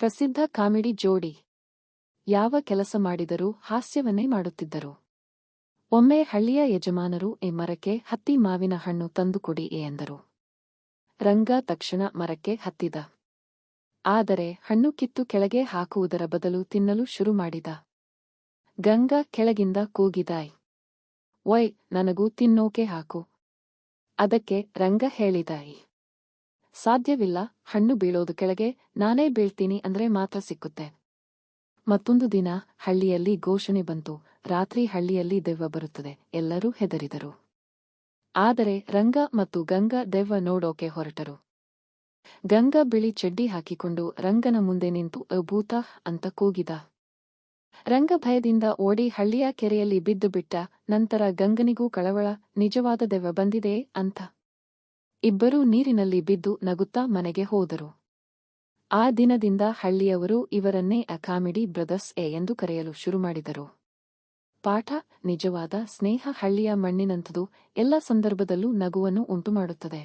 ಪ್ರಸಿದ್ಧ ಕಾಮಿಡಿ ಜೋಡಿ. ಯಾವ ಕೆಲಸ ಮಾಡಿದರೂ ಹಾಸ್ಯವನ್ನೇ ಮಾಡುತ್ತಿದ್ದರು. ಒಮ್ಮೆ ಹಳ್ಳಿಯ ಯಜಮಾನರು ಮರಕ್ಕೆ ಹತ್ತಿ ಮಾವಿನ ಹಣ್ಣು ತಂದುಕೊಡಿ ಎಂದರು. ರಂಗ ತಕ್ಷಣ ಮರಕ್ಕೆ ಹತ್ತಿದ. ಆದರೆ ಹಣ್ಣು ಕಿತ್ತು ಕೆಳಗೆ ಹಾಕುವುದರ ಬದಲು ತಿನ್ನಲು ಶುರು ಮಾಡಿದ. ಗಂಗ ಕೆಳಗಿಂದ ಕೂಗಿದಾಯ್, ಒಯ್, ನನಗೂ ತಿನ್ನೋಕೆ ಹಾಕು. ಅದಕ್ಕೆ ರಂಗ ಹೇಳಿದಾಯಿ, ಸಾಧ್ಯವಿಲ್ಲ, ಹಣ್ಣು ಬೀಳೋದು ಕೆಳಗೆ, ನಾನೇ ಬೀಳ್ತೀನಿ ಅಂದ್ರೆ ಮಾತ್ರ ಸಿಕ್ಕುತ್ತೆ. ಮತ್ತೊಂದು ದಿನ ಹಳ್ಳಿಯಲ್ಲಿ ಘೋಷಣೆ ಬಂತು, ರಾತ್ರಿ ಹಳ್ಳಿಯಲ್ಲಿ ದೆವ್ವ ಬರುತ್ತದೆ. ಎಲ್ಲರೂ ಹೆದರಿದರು. ಆದರೆ ರಂಗ ಮತ್ತು ಗಂಗ ದೆವ್ವ ನೋಡೋಕೆ ಹೊರಟರು. ಗಂಗ ಬಿಳಿ ಚಡ್ಡಿ ಹಾಕಿಕೊಂಡು ರಂಗನ ಮುಂದೆ ನಿಂತು ಭೂತ ಅಂತ ಕೂಗಿದ. ರಂಗ ಭಯದಿಂದ ಓಡಿ ಹಳ್ಳಿಯ ಕೆರೆಯಲ್ಲಿ ಬಿದ್ದು ಬಿಟ್ಟ. ನಂತರ ಗಂಗನಿಗೂ ಕಳವಳ, ನಿಜವಾದ ದೆವ್ವ ಬಂದಿದೆ ಅಂತ. ಇಬ್ಬರೂ ನೀರಿನಲ್ಲಿ ಬಿದ್ದು ನಗುತ್ತಾ ಮನೆಗೆ ಹೋದರು. ಆ ದಿನದಿಂದ ಹಳ್ಳಿಯವರು ಇವರನ್ನೇ ಕಾಮಿಡಿ ಬ್ರದರ್ಸ್ ಎಂದು ಕರೆಯಲು ಶುರುಮಾಡಿದರು. ಪಾಠ: ನಿಜವಾದ ಸ್ನೇಹ ಹಳ್ಳಿಯ ಮಣ್ಣಿನಂಥದು, ಎಲ್ಲ ಸಂದರ್ಭದಲ್ಲೂ ನಗುವನ್ನು ಉಂಟುಮಾಡುತ್ತದೆ.